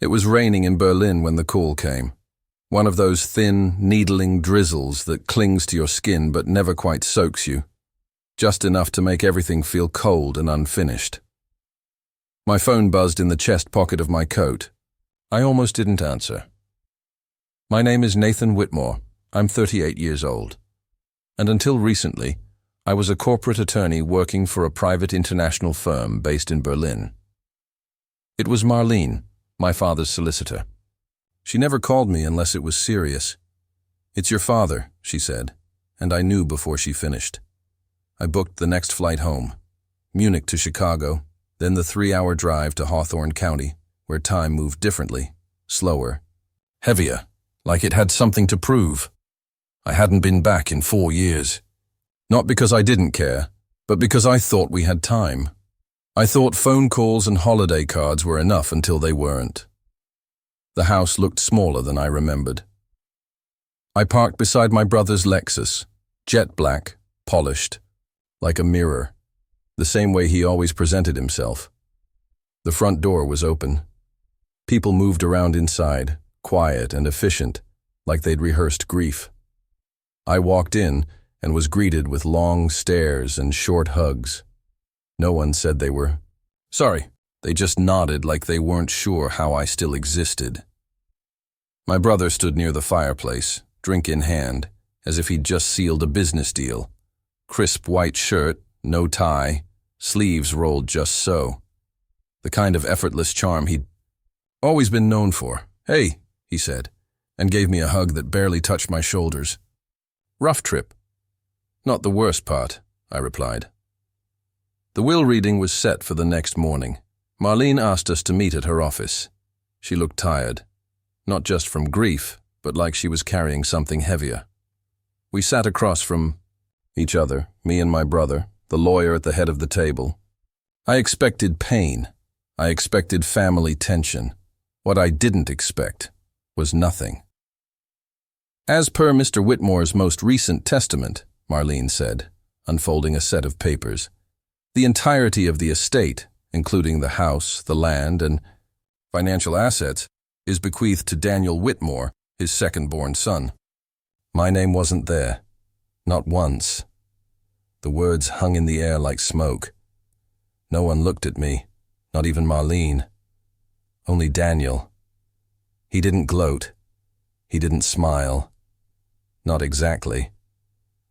It was raining in Berlin when the call came. One of those thin, needling drizzles that clings to your skin but never quite soaks you. Just enough to make everything feel cold and unfinished. My phone buzzed in the chest pocket of my coat. I almost didn't answer. My name is Nathan Whitmore. I'm 38 years old. And until recently, I was a corporate attorney working for a private international firm based in Berlin. It was Marlene, my father's solicitor. She never called me unless it was serious. "It's your father," she said, and I knew before she finished. I booked the next flight home, Munich to Chicago, then the 3-hour drive to Hawthorne County, where time moved differently, slower, heavier, like it had something to prove. I hadn't been back in 4 years. Not because I didn't care, but because I thought we had time. I thought phone calls and holiday cards were enough until they weren't. The house looked smaller than I remembered. I parked beside my brother's Lexus, jet black, polished, like a mirror, the same way he always presented himself. The front door was open. People moved around inside, quiet and efficient, like they'd rehearsed grief. I walked in and was greeted with long stares and short hugs. No one said they were sorry. They just nodded like they weren't sure how I still existed. My brother stood near the fireplace, drink in hand, as if he'd just sealed a business deal. Crisp white shirt, no tie, sleeves rolled just so. The kind of effortless charm he'd always been known for. "Hey," he said, and gave me a hug that barely touched my shoulders. "Rough trip." "Not the worst part," I replied. The will reading was set for the next morning. Marlene asked us to meet at her office. She looked tired, not just from grief, but like she was carrying something heavier. We sat across from each other, me and my brother, the lawyer at the head of the table. I expected pain. I expected family tension. What I didn't expect was nothing. "As per Mr. Whitmore's most recent testament," Marlene said, unfolding a set of papers, "the entirety of the estate, including the house, the land, and financial assets, is bequeathed to Daniel Whitmore, his second-born son." My name wasn't there. Not once. The words hung in the air like smoke. No one looked at me, not even Marlene. Only Daniel. He didn't gloat. He didn't smile. Not exactly.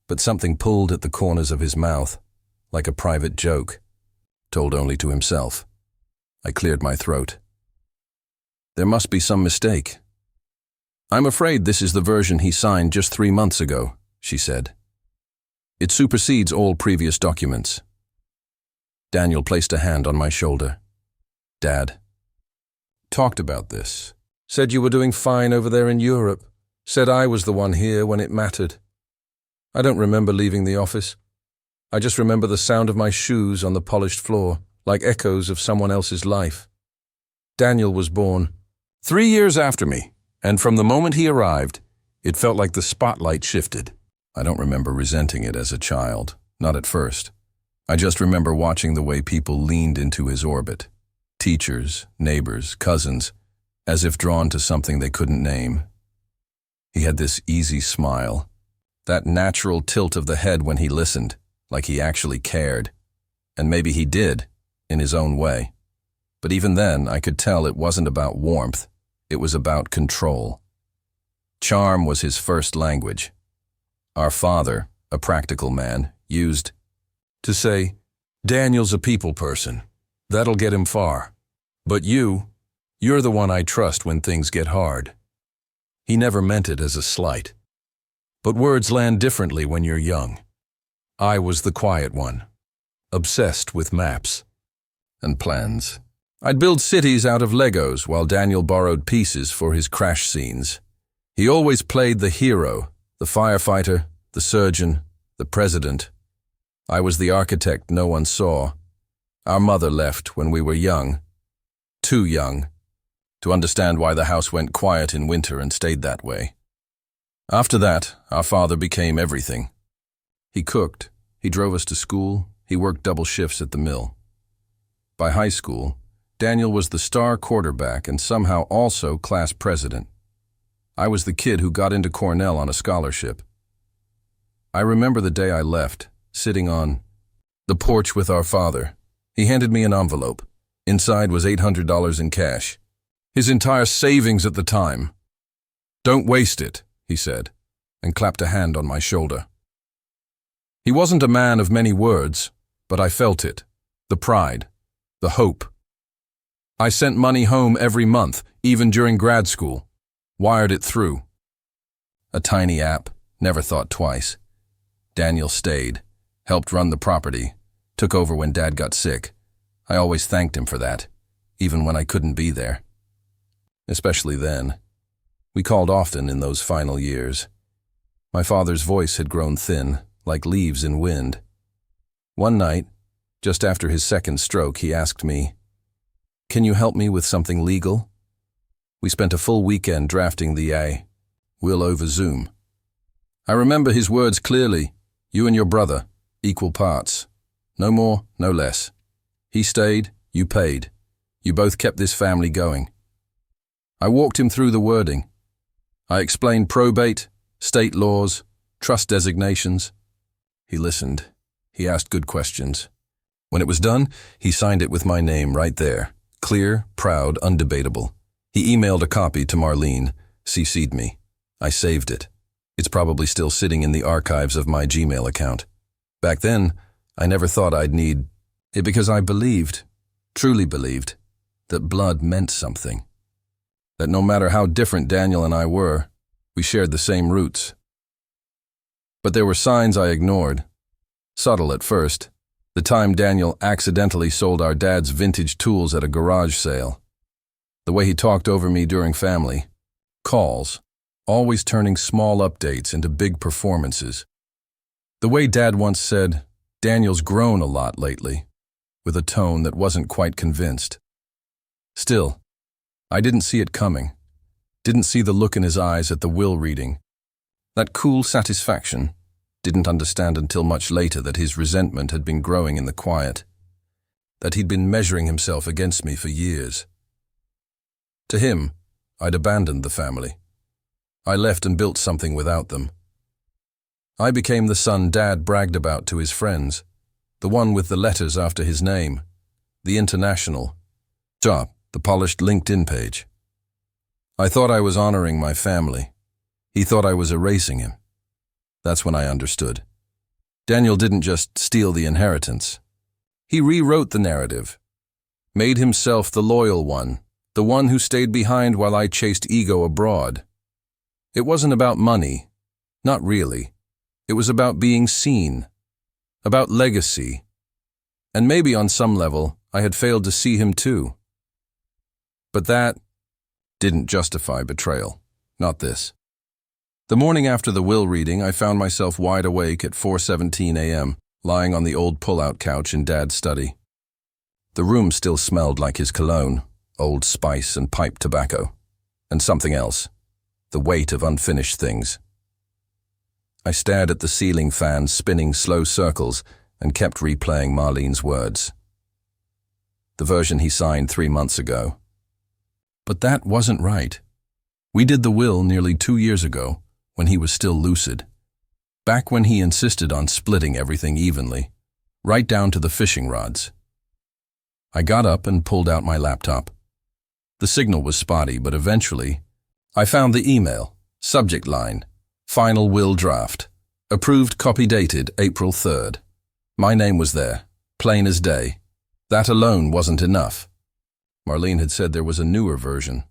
But something pulled at the corners of his mouth, like a private joke, told only to himself. I cleared my throat. "There must be some mistake." "I'm afraid this is the version he signed just 3 months ago," she said. "It supersedes all previous documents." Daniel placed a hand on my shoulder. "Dad talked about this. Said you were doing fine over there in Europe. Said I was the one here when it mattered. I don't remember leaving the office. I just remember the sound of my shoes on the polished floor, like echoes of someone else's life. Daniel was born 3 years after me, and from the moment he arrived, it felt like the spotlight shifted. I don't remember resenting it as a child, not at first. I just remember watching the way people leaned into his orbit. Teachers, neighbors, cousins, as if drawn to something they couldn't name. He had this easy smile, that natural tilt of the head when he listened, like he actually cared. And maybe he did, in his own way. But even then, I could tell it wasn't about warmth, it was about control. Charm was his first language. Our father, a practical man, used to say, "Daniel's a people person. That'll get him far. But you're the one I trust when things get hard." He never meant it as a slight. But words land differently when you're young. I was the quiet one, obsessed with maps and plans. I'd build cities out of Legos while Daniel borrowed pieces for his crash scenes. He always played the hero, the firefighter, the surgeon, the president. I was the architect no one saw. Our mother left when we were young, too young, to understand why the house went quiet in winter and stayed that way. After that, our father became everything. He cooked, he drove us to school, he worked double shifts at the mill. By high school, Daniel was the star quarterback and somehow also class president. I was the kid who got into Cornell on a scholarship. I remember the day I left, sitting on the porch with our father. He handed me an envelope. Inside was $800 in cash. His entire savings at the time. "Don't waste it," he said, and clapped a hand on my shoulder. He wasn't a man of many words, but I felt it. The pride. The hope. I sent money home every month, even during grad school. Wired it through. A tiny app, never thought twice. Daniel stayed, helped run the property, took over when Dad got sick. I always thanked him for that, even when I couldn't be there. Especially then. We called often in those final years. My father's voice had grown thin, like leaves in wind. One night, just after his second stroke, he asked me, "Can you help me with something legal?" We spent a full weekend drafting the will over Zoom. I remember his words clearly. "You and your brother, equal parts. No more, no less. He stayed, you paid. You both kept this family going." I walked him through the wording. I explained probate, state laws, trust designations. He listened. He asked good questions. When it was done, he signed it with my name right there. Clear, proud, undebatable. He emailed a copy to Marlene, CC'd me. I saved it. It's probably still sitting in the archives of my Gmail account. Back then, I never thought I'd need it because I believed, truly believed, that blood meant something. That no matter how different Daniel and I were, we shared the same roots. But there were signs I ignored. Subtle at first. The time Daniel accidentally sold our dad's vintage tools at a garage sale. The way he talked over me during family calls, always turning small updates into big performances. The way Dad once said, "Daniel's grown a lot lately," with a tone that wasn't quite convinced. Still, I didn't see it coming. Didn't see the look in his eyes at the will reading. That cool satisfaction. Didn't understand until much later that his resentment had been growing in the quiet. That he'd been measuring himself against me for years. To him, I'd abandoned the family. I left and built something without them. I became the son Dad bragged about to his friends, the one with the letters after his name, the international, the polished LinkedIn page. I thought I was honoring my family. He thought I was erasing him. That's when I understood. Daniel didn't just steal the inheritance. He rewrote the narrative, made himself the loyal one, the one who stayed behind while I chased ego abroad. It wasn't about money, not really. It was about being seen, about legacy. And maybe on some level, I had failed to see him too. But that didn't justify betrayal, not this. The morning after the will reading, I found myself wide awake at 4:17 a.m., lying on the old pull-out couch in Dad's study. The room still smelled like his cologne, Old Spice and pipe tobacco, and something else, the weight of unfinished things. I stared at the ceiling fan spinning slow circles and kept replaying Marlene's words. The version he signed 3 months ago. But that wasn't right. We did the will nearly 2 years ago, when he was still lucid. Back when he insisted on splitting everything evenly, right down to the fishing rods. I got up and pulled out my laptop. The signal was spotty, but eventually, I found the email, subject line, final will draft, approved copy dated April 3rd. My name was there, plain as day. That alone wasn't enough. Marlene had said there was a newer version,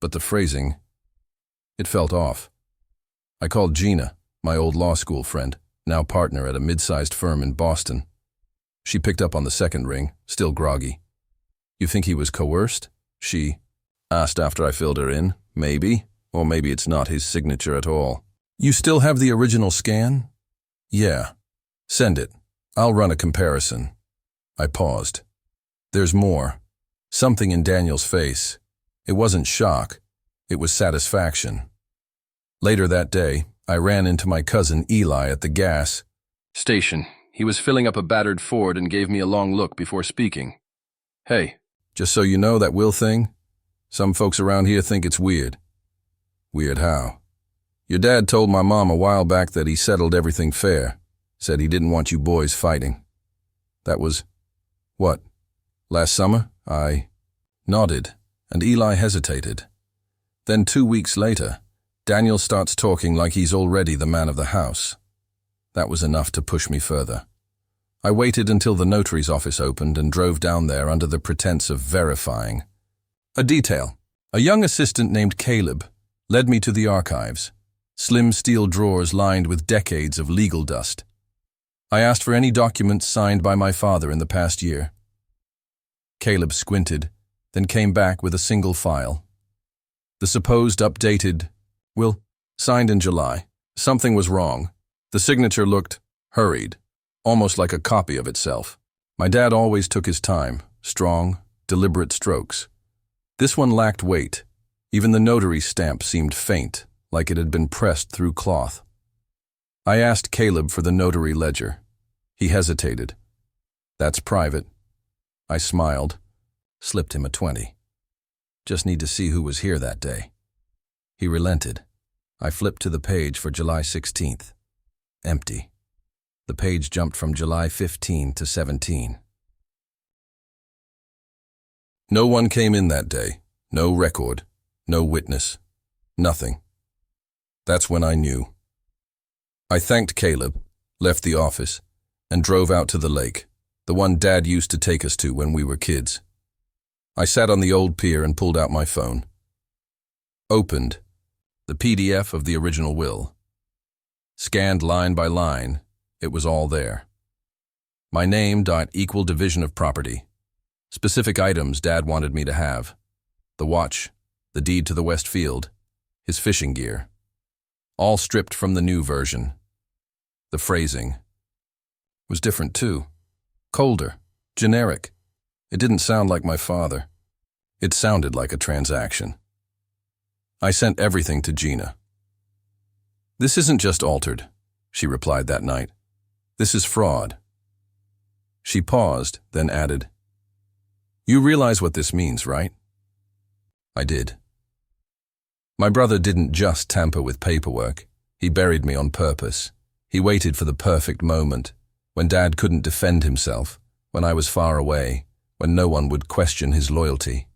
but the phrasing, it felt off. I called Gina, my old law school friend, now partner at a mid-sized firm in Boston. She picked up on the second ring, still groggy. "You think he was coerced?" she asked after I filled her in. "Maybe, or maybe it's not his signature at all." "You still have the original scan?" "Yeah. Send it. I'll run a comparison." I paused. There's more. Something in Daniel's face. It wasn't shock. It was satisfaction. Later that day, I ran into my cousin Eli at the gas station. He was filling up a battered Ford and gave me a long look before speaking. "Hey, Just so you know, that will thing, some folks around here think it's weird. Weird how? Your dad told my mom a while back that he settled everything fair, said he didn't want you boys fighting. That was, what, last summer? I nodded, and Eli hesitated. Then 2 weeks later, Daniel starts talking like he's already the man of the house. That was enough to push me further. I waited until the notary's office opened and drove down there under the pretense of verifying. A detail. A young assistant named Caleb led me to the archives, slim steel drawers lined with decades of legal dust. I asked for any documents signed by my father in the past year. Caleb squinted, then came back with a single file. The supposed updated will, signed in July. Something was wrong. The signature looked hurried, almost like a copy of itself. My dad always took his time, strong, deliberate strokes. This one lacked weight. Even the notary's stamp seemed faint, like it had been pressed through cloth. I asked Caleb for the notary ledger. He hesitated. That's private. I smiled, slipped him a 20. Just need to see who was here that day. He relented. I flipped to the page for July 16th. Empty. The page jumped from July 15 to 17. No one came in that day. No record. No witness. Nothing. That's when I knew. I thanked Caleb, left the office, and drove out to the lake, the one Dad used to take us to when we were kids. I sat on the old pier and pulled out my phone. Opened the PDF of the original will. Scanned line by line, it was all there. My name, equal division of property. Specific items Dad wanted me to have. The watch, the deed to the West Field, his fishing gear. All stripped from the new version. The phrasing was different too. Colder, generic. It didn't sound like my father. It sounded like a transaction. I sent everything to Gina. This isn't just altered, she replied that night. This is fraud. She paused, then added, You realize what this means, right? I did. My brother didn't just tamper with paperwork. He buried me on purpose. He waited for the perfect moment, when Dad couldn't defend himself, when I was far away, when no one would question his loyalty.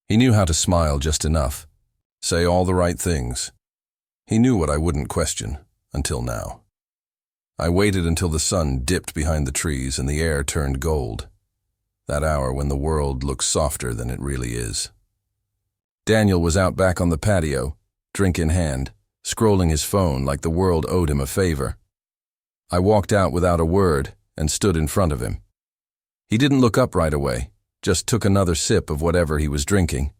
He knew how to smile just enough, say all the right things. He knew what I wouldn't question, until now. I waited until the sun dipped behind the trees and the air turned gold. That hour when the world looks softer than it really is. Daniel was out back on the patio, drink in hand, scrolling his phone like the world owed him a favor. I walked out without a word and stood in front of him. He didn't look up right away, just took another sip of whatever he was drinking,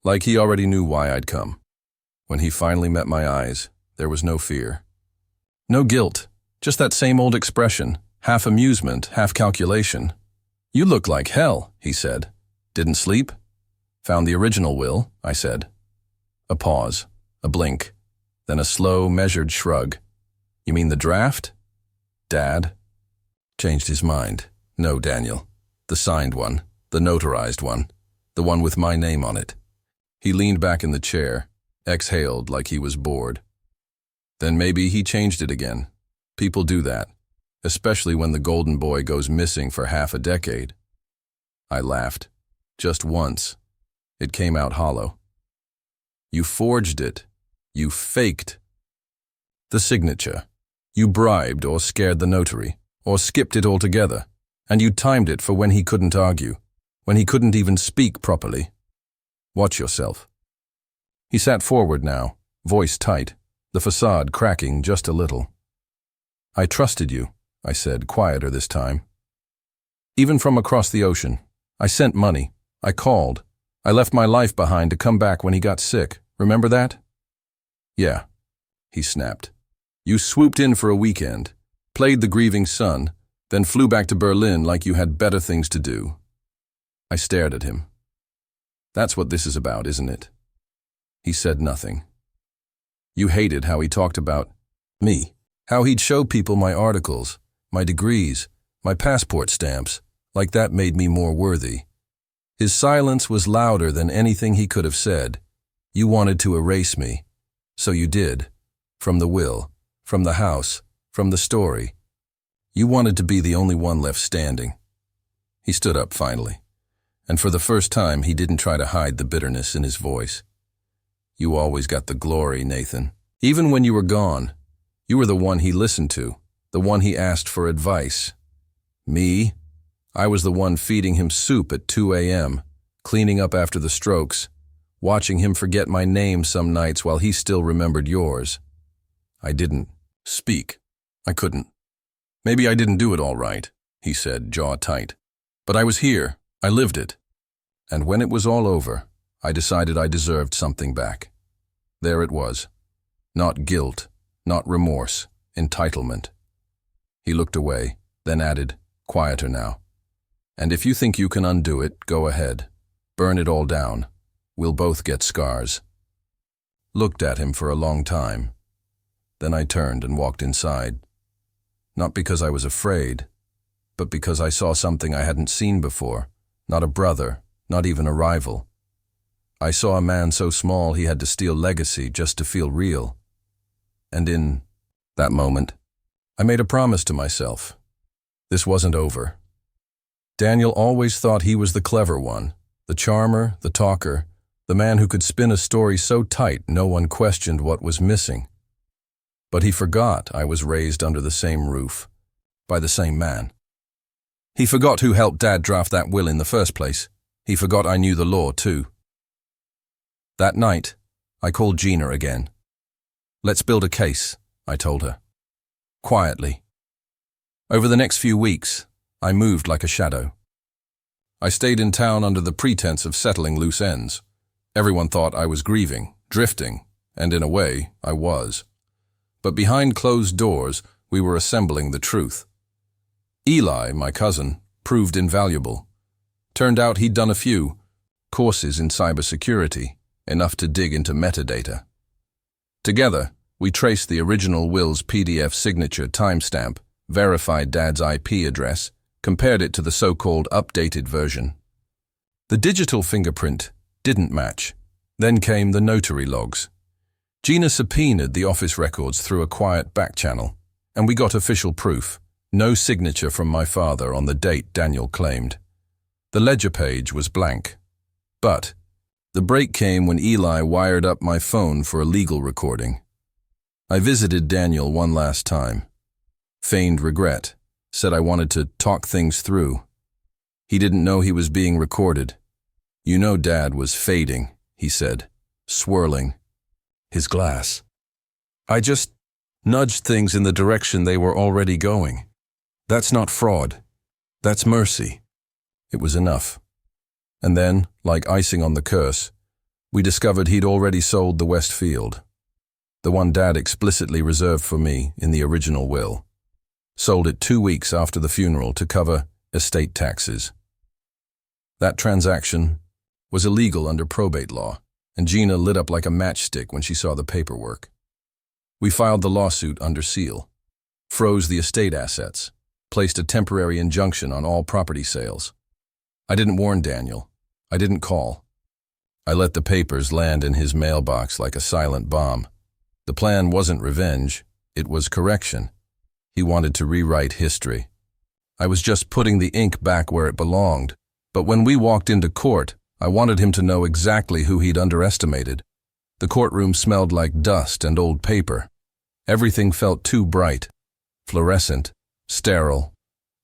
like he already knew why I'd come. When he finally met my eyes, there was no fear. No guilt, just that same old expression, half amusement, half calculation. You look like hell, he said. Didn't sleep? Found the original will, I said. A pause, a blink, then a slow, measured shrug. You mean the draft? Dad? Changed his mind. No, Daniel. The signed one, the notarized one, the one with my name on it. He leaned back in the chair, exhaled like he was bored. Then maybe he changed it again. People do that, especially when the golden boy goes missing for half a decade. I laughed. Just once. It came out hollow. You forged it. You faked. The signature. You bribed or scared the notary, or skipped it altogether, and you timed it for when he couldn't argue, when he couldn't even speak properly. Watch yourself. He sat forward now, voice tight, the facade cracking just a little. I trusted you, I said, quieter this time. Even from across the ocean, I sent money, I called, I left my life behind to come back when he got sick. Remember that? Yeah, he snapped. You swooped in for a weekend, played the grieving son, then flew back to Berlin like you had better things to do. I stared at him. That's what this is about, isn't it? He said nothing. You hated how he talked about me, how he'd show people my articles, my degrees, my passport stamps, like that made me more worthy. His silence was louder than anything he could have said. You wanted to erase me. So you did. From the will, from the house, from the story. You wanted to be the only one left standing. He stood up finally, and for the first time he didn't try to hide the bitterness in his voice. You always got the glory, Nathan. Even when you were gone, you were the one he listened to, the one he asked for advice. Me? I was the one feeding him soup at 2 a.m., cleaning up after the strokes, watching him forget my name some nights while he still remembered yours. I didn't speak. I couldn't. Maybe I didn't do it all right, he said, jaw tight. But I was here. I lived it. And when it was all over, I decided I deserved something back. There it was. Not guilt, not remorse, entitlement. He looked away, then added, quieter now. And if you think you can undo it, go ahead. Burn it all down. We'll both get scars. Looked at him for a long time. Then I turned and walked inside. Not because I was afraid, but because I saw something I hadn't seen before. Not a brother, not even a rival. I saw a man so small he had to steal legacy just to feel real. And in that moment, I made a promise to myself. This wasn't over. Daniel always thought he was the clever one, the charmer, the talker, the man who could spin a story so tight no one questioned what was missing. But he forgot I was raised under the same roof, by the same man. He forgot who helped Dad draft that will in the first place. He forgot I knew the law, too. That night, I called Gina again. Let's build a case, I told her. Quietly. Over the next few weeks, I moved like a shadow. I stayed in town under the pretense of settling loose ends. Everyone thought I was grieving, drifting, and in a way, I was. But behind closed doors, we were assembling the truth. Eli, my cousin, proved invaluable. Turned out he'd done a few courses in cybersecurity, enough to dig into metadata. Together, we traced the original will's PDF signature timestamp, verified Dad's IP address, compared it to the so-called updated version. The digital fingerprint didn't match. Then came the notary logs. Gina subpoenaed the office records through a quiet back channel, and we got official proof. No signature from my father on the date Daniel claimed. The ledger page was blank. But the break came when Eli wired up my phone for a legal recording. I visited Daniel one last time. Feigned regret, said I wanted to talk things through. He didn't know he was being recorded. You know Dad was fading, he said, swirling. His glass. I just nudged things in the direction they were already going. That's not fraud. That's mercy. It was enough. And then, like icing on the curse, we discovered he'd already sold the West Field, the one Dad explicitly reserved for me in the original will. Sold it 2 weeks after the funeral to cover estate taxes. That transaction was illegal under probate law, and Gina lit up like a matchstick when she saw the paperwork. We filed the lawsuit under seal, froze the estate assets, placed a temporary injunction on all property sales. I didn't warn Daniel. I didn't call. I let the papers land in his mailbox like a silent bomb. The plan wasn't revenge, it was correction. He wanted to rewrite history. I was just putting the ink back where it belonged, but when we walked into court, I wanted him to know exactly who he'd underestimated. The courtroom smelled like dust and old paper. Everything felt too bright, fluorescent, sterile,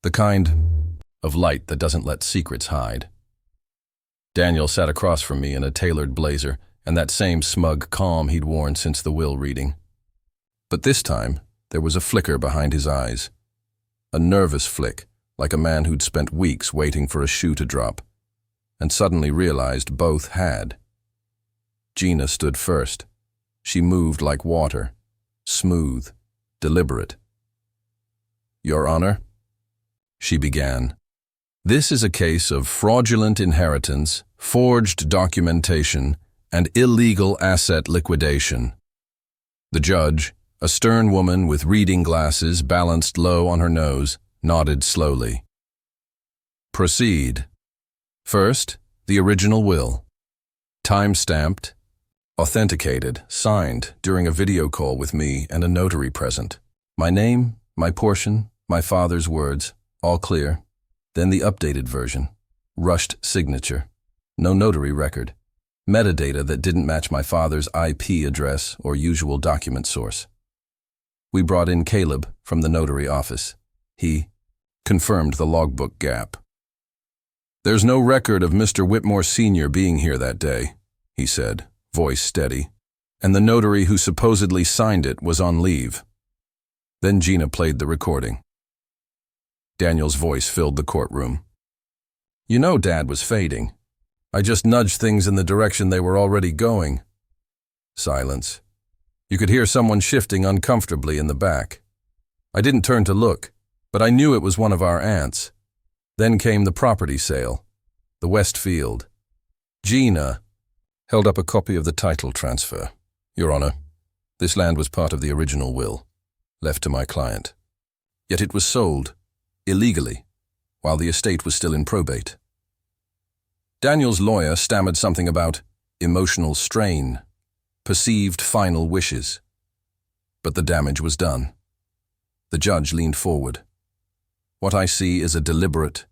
the kind of light that doesn't let secrets hide. Daniel sat across from me in a tailored blazer and that same smug calm he'd worn since the will reading. But this time, there was a flicker behind his eyes. A nervous flick, like a man who'd spent weeks waiting for a shoe to drop, and suddenly realized both had. Gina stood first. She moved like water, smooth, deliberate. Your Honor, she began. This is a case of fraudulent inheritance, forged documentation, and illegal asset liquidation. The judge, a stern woman with reading glasses balanced low on her nose, nodded slowly. Proceed. First, The original will. Time-stamped, authenticated, signed during a video call with me and a notary present. My name, my portion, my father's words, all clear. Then the updated version. Rushed signature. No notary record. Metadata that didn't match my father's IP address or usual document source. We brought in Caleb from the notary office. He confirmed the logbook gap. "There's no record of Mr. Whitmore Sr. being here that day," he said, voice steady, "and the notary who supposedly signed it was on leave." Then Gina played the recording. Daniel's voice filled the courtroom. "You know Dad was fading. I just nudged things in the direction they were already going." Silence. You could hear someone shifting uncomfortably in the back. I didn't turn to look, but I knew it was one of our aunts. Then came the property sale, the West Field. Gina held up a copy of the title transfer. "Your Honor, this land was part of the original will, left to my client. Yet it was sold, illegally, while the estate was still in probate." Daniel's lawyer stammered something about emotional strain, perceived final wishes. But the damage was done. The judge leaned forward. "What I see is a deliberate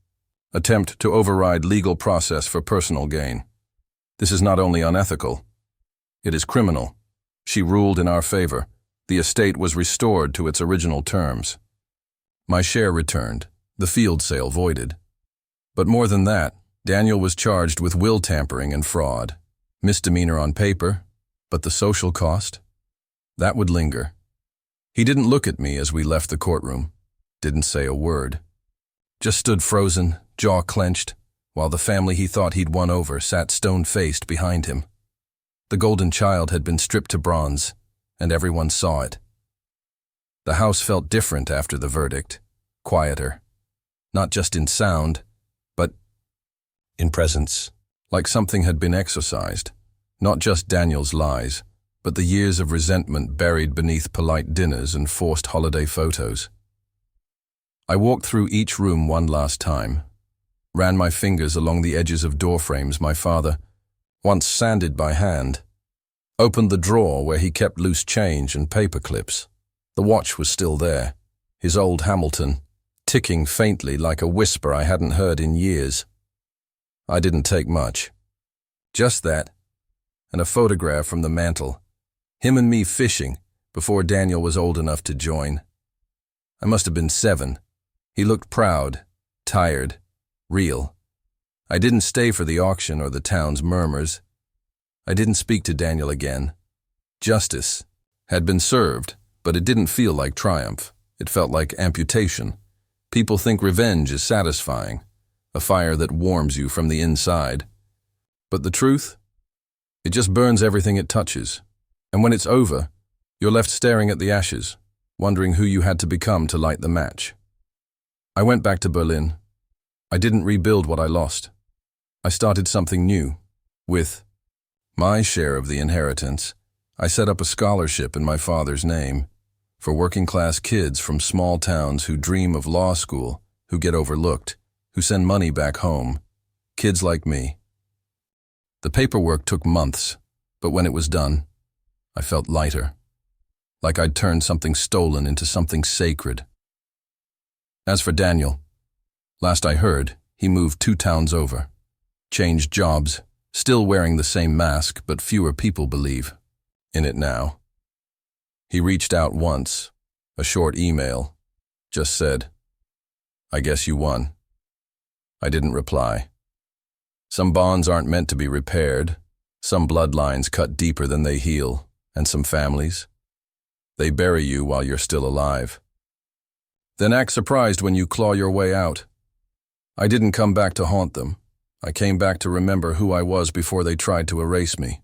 attempt to override legal process for personal gain. This is not only unethical, it is criminal." She ruled in our favor. The estate was restored to its original terms. My share returned, the field sale voided. But more than that, Daniel was charged with will tampering and fraud. Misdemeanor on paper, but the social cost? That would linger. He didn't look at me as we left the courtroom, didn't say a word. Just stood frozen, jaw clenched, while the family he thought he'd won over sat stone-faced behind him. The golden child had been stripped to bronze, and everyone saw it. The house felt different after the verdict, quieter, not just in sound, but in presence, like something had been exorcised. Not just Daniel's lies, but the years of resentment buried beneath polite dinners and forced holiday photos. I walked through each room one last time, ran my fingers along the edges of door frames my father once sanded by hand, opened the drawer where he kept loose change and paper clips. The watch was still there, his old Hamilton, ticking faintly like a whisper I hadn't heard in years. I didn't take much. Just that, and a photograph from the mantel, him and me fishing before Daniel was old enough to join. I must have been 7. He looked proud, tired, real. I didn't stay for the auction or the town's murmurs. I didn't speak to Daniel again. Justice had been served, but it didn't feel like triumph. It felt like amputation. People think revenge is satisfying, a fire that warms you from the inside. But the truth? It just burns everything it touches. And when it's over, you're left staring at the ashes, wondering who you had to become to light the match. I went back to Berlin. I didn't rebuild what I lost. I started something new. With my share of the inheritance, I set up a scholarship in my father's name for working-class kids from small towns who dream of law school, who get overlooked, who send money back home, kids like me. The paperwork took months, but when it was done, I felt lighter, like I'd turned something stolen into something sacred. As for Daniel, last I heard, he moved 2 towns over, changed jobs, still wearing the same mask, but fewer people believe in it now. He reached out once, a short email, just said, "I guess you won." I didn't reply. Some bonds aren't meant to be repaired, some bloodlines cut deeper than they heal, and some families, they bury you while you're still alive. Then act surprised when you claw your way out. I didn't come back to haunt them. I came back to remember who I was before they tried to erase me.